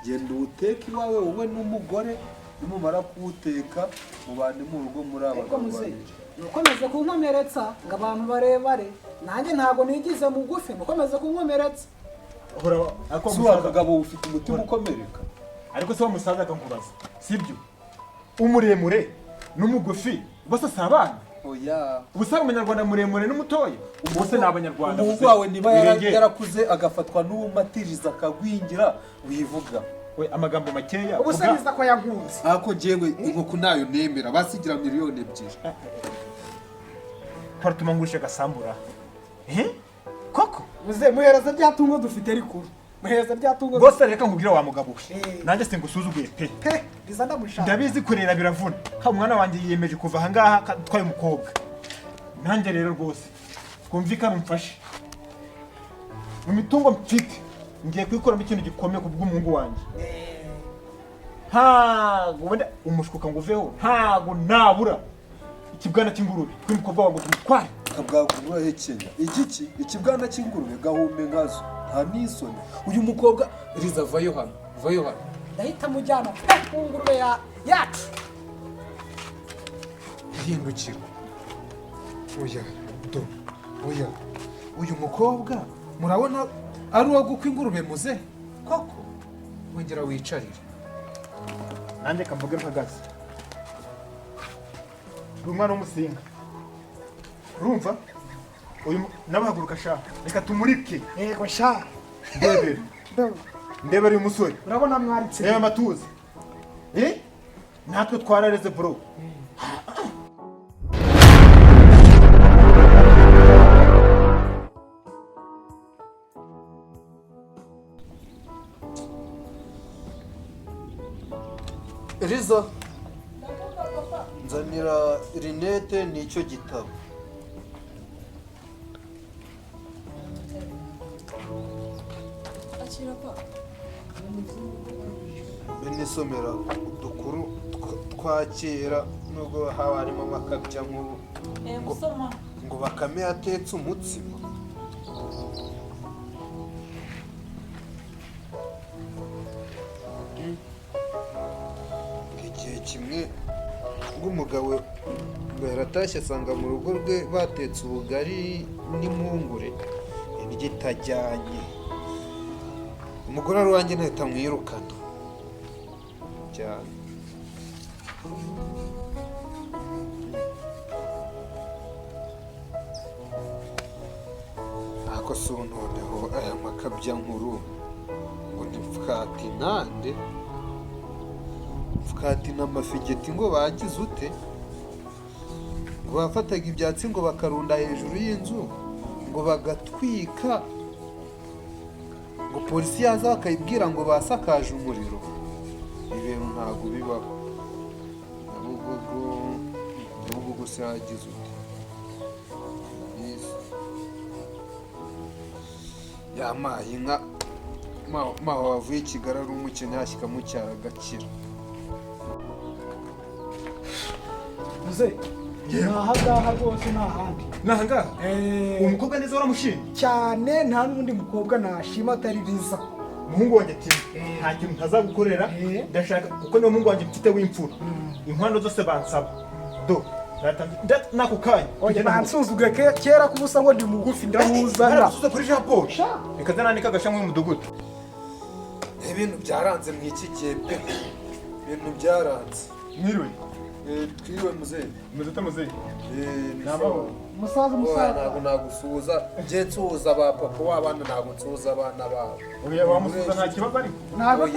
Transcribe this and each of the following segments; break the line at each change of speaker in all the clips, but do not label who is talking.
genda uwuteke iwawe wowe n'umugore, nimumara kuwuteka mubane mu rugo muri abagabo babiri.
Nukomeze kunkomeretsa ngo abantu barebare, nanjye ntago nigize mugufi, nukomeze kunkomeretsa.
Ako mugabo ufite umutima ukomereka.
Ariko se musaza akankubaza, sibyo? Umuremure n'umugufi bose sabana.
Oya.
Ubusaba umunyarwanda muremure n'umutoya. Bose n'abanyarwanda.
Ubu wawe niba yarakuze agafatwa n'umatiriza akagwingira wivuga.
We amagambo makeya.
Ubusaniza ko yankunze.
Ako jewe inkoko nayo nemera basigira miliyoni 2.
Paratuma ngushe gasambura. Koko
muze muhereza byatungo dufite rikuru. Muhereza byatungo.
Bose reka nkubwira wa mugabo we. Nanjye singusuzuguye pe.
Biza ndamushaka.
Ndabizi kurera biravuna. Ha umwana wanjye yiyemeje kuva aha ngaha twaye umukobwa. Nanjye rero rwose kumvikana umfashe. Mu mitungo mfite ngiye kwikoramo ikintu gikomeye ku bw'umuhungu wanjye. Wenda umushkuka nguveho ntago nabura ikibwana cy'ingurube kw'umukobwa wangu tumutware.
Kabwagura hekenya igiki ikibwana cy'ingurube gahume ngazo nta nisoni. Uyu mukobwa riza vayo hano
ndahita mujyana ku ngurube yacu.
Hindukira. Oya uyu mukobwa murabona ari uwo gukwa ingurube muze koko wongera wicarire.
Nanjye kamvuge mpagaze. Rumwana w'umusinga. Urumva? Uyu nabahaguruka sha. Reka tumurike.
Yego sha.
Ndebera uyu musore.
Urabona mwaritse.
Reba amatuza. Natwe twarareze bro.
Riza nzanira rinete nicyo gitabo. Benisomera udukuru twa kera nubwo haba harimo amakabya nk'ubu ngo Bakame yatetse umutsima. Igihe kimwe ng'umugabo yaratashye asanga mu rugo rwe batetse ubugari n'impungure indyo itajyanye. Umugore ari wanjye ntahita mwirukana cyane. Ako si noneho aya makabya nkuru ngo ni Mfukatinande Mfukatina amafigeti ngo bagize ute ngo bafataga ibyatsi ngo bakarunda hejuru y'inzu ngo bagatwika ngo polisi yaza bakayibwira ngo basakaje umuriro. Ibintu ntabwo bibaho. Nyabugogo se yagize ute yamaye inka maho wavuye Kigali ari umukene yashyika mu cyaro agakira.
Muze nahangaha rwose ntahandi.
Nahangaha? Umukobwa neza waramushimye
cyane, nta n'undi mukobwa nashima atari Riza.
Umuhungu wanjye ati nta kintu ntazagukorera ndashaka kuko niwo muhungu wanjye mfite w'imfura. Inkwano zose bansaba nako kanya
oya nansuzuge kera kubusa ngo ndi mugufi ndamuzana
suza kuri Jean Paul reka zanandika agashamwe mu mudugudu.
Ibintu byaranze mu iki kipe. Ibintu byaranze.
Mwiriwe.
Twiriwe muzehe.
Muzehe.
Nabaho.
Musaza
ntabwo nagusuhuza. Nje nsuhuza ba papa w'abana ntabwo nsuhuza abana babo.
Oya wamusuhuza nta kibazo ariko.
Ntabwo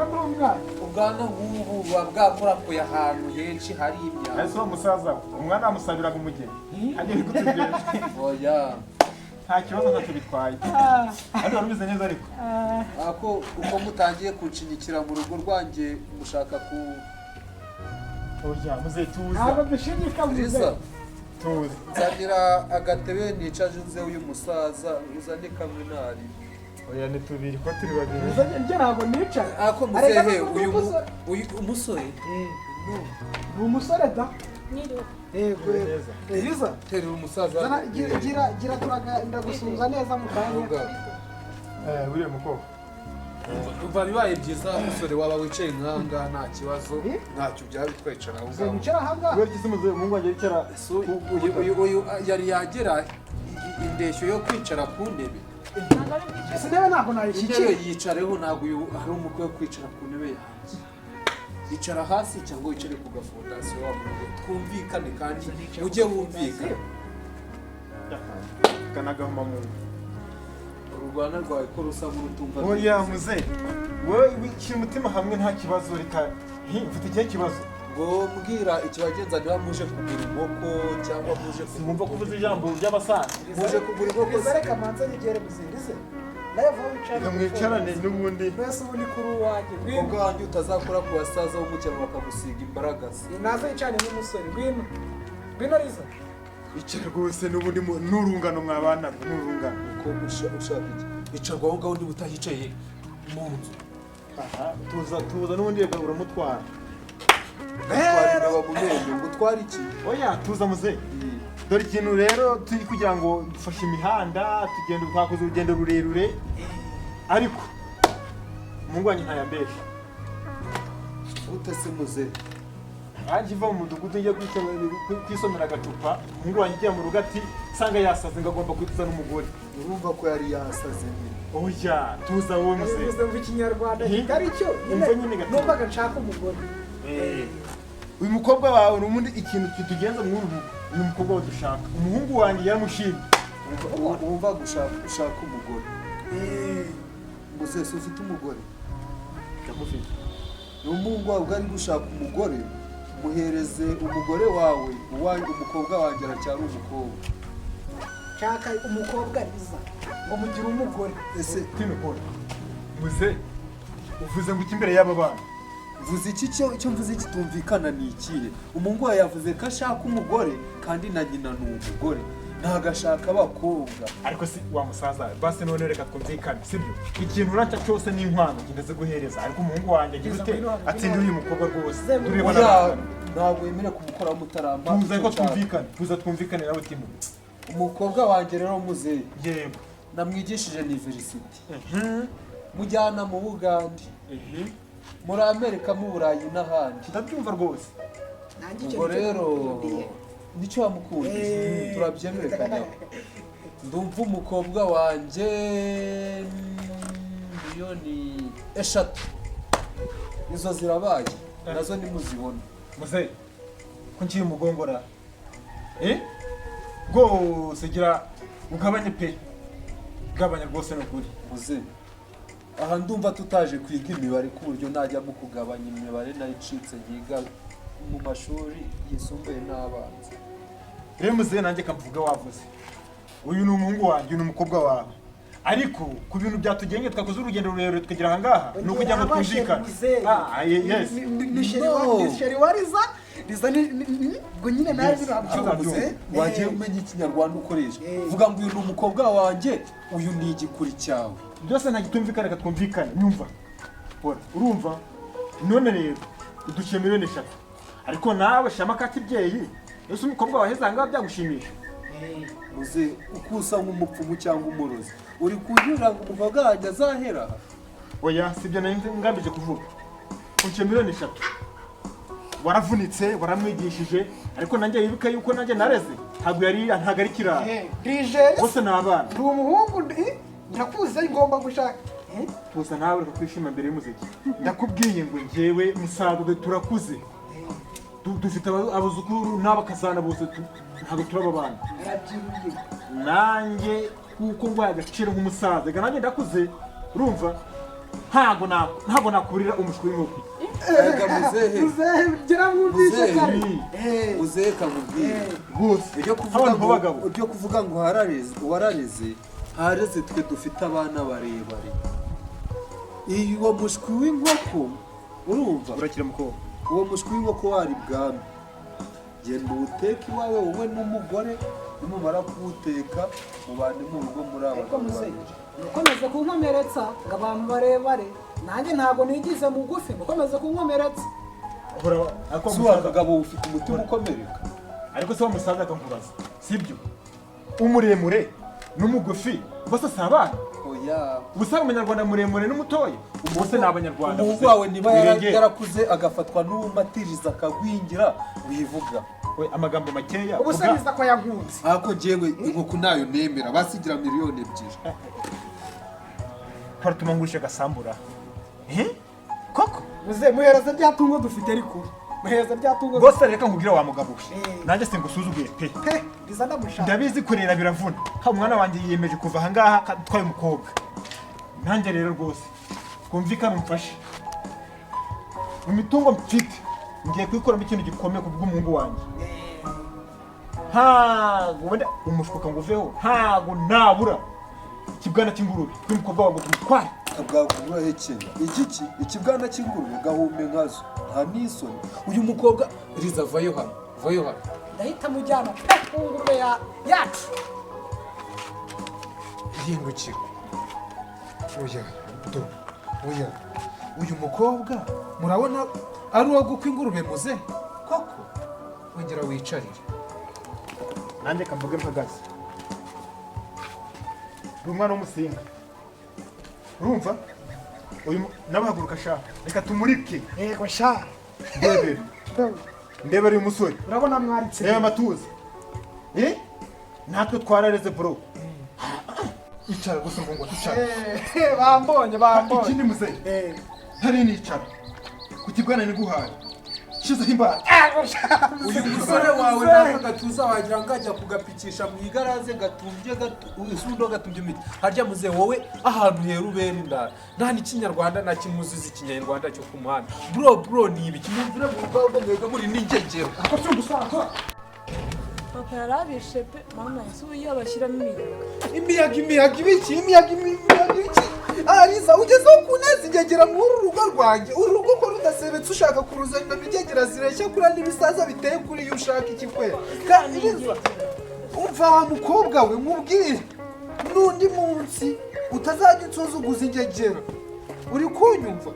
ndumwana.
Ubwana nk'ubu buba bwakurakuye ahantu henshi hari imyaka.
Ese uwo musaza umwana amusabiraga umugeni. Agiye kutubwira.
Oya.
Nta kibazo ntacyo bitwaye. Ariko warubize neza ariko.
Ako uko mutangiye kunshinyikira mu rugo rwanjye mushaka ku
oya muzehe tuza.
Ntabwo bishinyika muzehe.
Tuza.
Nzanira agatebe nicaje nze uyu musaza uzane kamwe nari.
Oya ni tubiri ko turi babiri.
Njye ntabwo nicaye.
Ako muzehe uyu umusore.
Ni umusore da. Yego. Riza.
Terera umusaza.
Zana gira turagenda gusuhuza neza mu kanya.
Uriya mukobwa.
Umva bibaye byiza umusore waba wicaye nkanga nta kibazo ntacyo byaba bitwicara aho ngaho.
wicara ahangaha
kubera iki se muzehe umuhungu wanjye yicara
Uyu yari yagera indeshyo yo kwicara ku ntebe.
ese ntebe ntabwo
Intebe
nayishyikira
yicareho ntabwo uyu hari umukwe wo kwicara ku ntebe yanjye. Icara hasi cyangwa wicare ku gafondasiyo wa muntu twumvikane kandi ujye wumvikana.
kanagahuma mu
Urugwana rwawe ko rusa nk'urutumva.
oya muzehe wowe wishyira umutima hamwe nta kibazo reka mfite ikihe kibazo
Ngo mbwira ikibagenza niba muje kugura inkoko cyangwa muje
mwumva ko uvuze ijambo ry'abasaza
muje kugura inkoko
Riza reka manze nigere muzirize nawe vuba wicare
reka mwicarane n'ubundi
mbese ubu ni kuri uwanjye
umukobwa wanjye utazakora ku basaza b'umukino bakagusiga imbaraga ze.
naze yicane n'umusore ngwino ngwino riza
icyo rwose n'ubundi n'urungano mwabana n'urungano
uko ushaka iki icarwa aho ngaho niba utahicaye mu nzu
aha tuza n'ubundi reka uramutwara
gatwara imbeba mu menyo ngo utware iki.
oya tuza muzehe dore ikintu rero turi kugira ngo dufashe imihanda twakoze urugendo rurerure ariko umuhungu wanjye ntayambesha
ute se muze
nanjye iva mu mudugudu njya kwisomera agacupa umuhungu wanjye ugiye mu rugo ati nsanga yasaze ngo agomba kwituza n'umugore
urumva ko yari yasaze nyine.
oya tuza wowe muzehe
bivuze mu ikinyarwanda kitari cyo
Umva nyine gato.
numvaga nshaka umugore
uyu mukobwa wawe n'ubundi ikintu kitugenza muri uru rugo uyu mukobwa we dushaka umuhungu wanjye yaramushimye
wumva ushaka umugore muze se ufite umugore
ndamufite
ni umuhungu wawe ari gushaka umugore muhereze umugore wawe umukobwa wanjye aracyari umukobwa.
nshaka umukobwa riza ngo mugire umugore
Ese
tino kora muze uvuze ngo iki imbere y'aba bana
vuze iki cyo mvuze kitumvikana ni ikihe? Umuhungu wawe yavuze ko ashaka umugore kandi na nyina ni umugore ntabwo ashaka abakobwa.
ariko si wa musaza basi none reka twumvikane sibyo ikintu uracya cyose ni inkwano ngeze guhereza ariko umuhungu wanjye agira ute atsindira uyu mukobwa rwose tureba
Oya,
n'abana
ntabwo wemera kumukora mutaramba.
tuza ko twumvikane nawe timo
Umukobwa wanjye rero muzehe
yego
namwigishije university mujyana mu Bugande muri Amerika mu Burayi n'ahandi.
ndabyumva rwose
nanjye
Ubwo rero nicyo wamukundije turabyemerekanya. Ndumva umukobwa wanjye miliyoni 3 izo zirabaye nazo nimuzibona.
muze ko ngiye umugongora rwose gira ugabanye pe gabanya rwose ni ukuri
Muze aha ndumva tutaje kwiga imibare ku buryo najya mu kugabanya imibare nayicitse yiga mu mashuri yisumbuye n'abanza.
rero muze nanjye kamvuga wavuze uyu ni umuhungu wanjye uyu ni umukobwa wawe ariko ku bintu byatugenge twakoze urugendo rurerure tukagera aha ngaha ni ukugira ngo twumvikane yes
ni sheri wa riza riza ngo nyine nawe birabyumvise
wagiye umenya ikinyarwanda ukoresha vuga ngo uyu ni umukobwa wanjye uyu ni igikuri cyawe.
byose nta gitumvikana reka twumvikane nyumva urumva none rero uduciye miliyoni 3 ariko nawe shama ka kibyeyi ese umukobwa waheze aha ngaha byagushimisha
Muze uko usa nk'umupfumu cyangwa umurozi uri kunyura ngo umukobwa wanjye azahera aha.
oya sibyo nari ngambije kuvuga uciye miliyoni 3 waravunitse waramwigishije ariko nanjye wibuka yuko nanjye nareze ntabwo ari kirara
Rigeri
bose ni abana
ndi umuhungu ndakuze ngomba gushaka
tuza nawe reka kwishima mbere y'umuziki ndakubwiye ngo njyewe musaza turakuze dufite abuzukuru n'abakazana bose ntabwo turaba abana
arabyiruye
nanjye kuko ngwaye agaciro nk'umusaza reka nanjye ndakuze urumva ntabwo nakuburira umushwi w'inkoko
Ega muzehe
gira mwumvishe kare
muzehe kamubwire
rwose
ibyo kuvuga ngo warareze hareze twe dufite abana barebare. Uwo mushwi w'inkoko urumva
urakira mukobwa
uwo mushwi w'inkoko wari bwami genda uwuteke iwawe wowe n'umugore nimumara kuwuteka mubane mu rugo muri
ariko muzehe
abagabo.
ukomeze kunkomeretsa ngo abantu barebare nanjye ntabwo nigize mugufi ukomeze kunkomeretsa
Si wa kagabo ufite umutima ukomereka.
ariko se wa musaza akamvubaza sibyo umuremure n'umugufi bose si abana.
Oya
oya
Ubusanga umunyarwanda muremure n'umutoya. Bose ni abanyarwanda.
umuhungu wawe niba
Wirengere.
yarakuze agafatwa n'uwumatiriza akagwingira wivuga
We amagambo makeya.
ubu se
vuga.
biza ko yankunze
ariko njyewe inkoko nayo nemera basigira miliyoni 2.
Paratuma ngurisha gasambura. Koko
muze muhereza rya tungo dufite ariko muhereza rya tungo
Bose reka nkubwire wa mugabo we.
Eh.
Nanjye singusuzuguye pe.
pe biza ndamushaka
Ndabizi kurera biravuna. Ka umwana wanjye yiyemeje kuva aha ngaha twaye umukobwa. Nanjye rero rwose twumvikane umfashe. Mu mitungo mfite ngiye kwikoramo ikintu gikomeye ku bw'umuhungu wanjye. Wenda umushuka ngo uveho ntago nabura ikibwana cy'ingurube n'umukobwa wawe ngo tumutware.
bwagura hekenya igiki ikibwana cy'ingurube gahume nkazo nta n'isoni.
uyu mukobwa riza vayo hano
ndahita mujyana pe ku ngurube yacu
hindukira oya uyu mukobwa murabona ari uwo gukwa ingurube muze koko wongera wicarire.
Nanjye kamvuge mpagaze. Ndi umwana w'umusinga. Urumva? Nabahaguruka shaka. Reka tumurike.
yego sha
Ndebere uyu musore.
urabona mwaritse
Reba amatuza. Natwe twarareze bro. Icara gusa ngo tucara.
bambonye
Ikindi muzehe. Ntari nicara. Ku kibwana niguhaye. Shizeho imbaraga.
uyu musore wawe naka gatuza wagira ngo ajya kugapikisha mu igaraze gatumbye isundo gatumbye imiti harya muze wowe ahantu hera ubera indara nta n'ikinyarwanda na kimuzizi ikinyarwanda cyo ku muhanda bro ni ibiki mumvire mu rwanda mwega muri n'ingegero
Papa yarabishe pe mama ese ubu iyo bashyiramo
imiyaga ibiki ariza ugezeho kuneza ingegera muri uru rugo rwanjye uru rugo ko rudasebetse ushaka kuruzanira ingegera zireshya kuri n'ibisaza biteye kuri iyo ushaka ikikwera kandi umva wa mukobwa we nkubwire n'undi munsi utazajya unsuzuguza ingegera uri kunyumva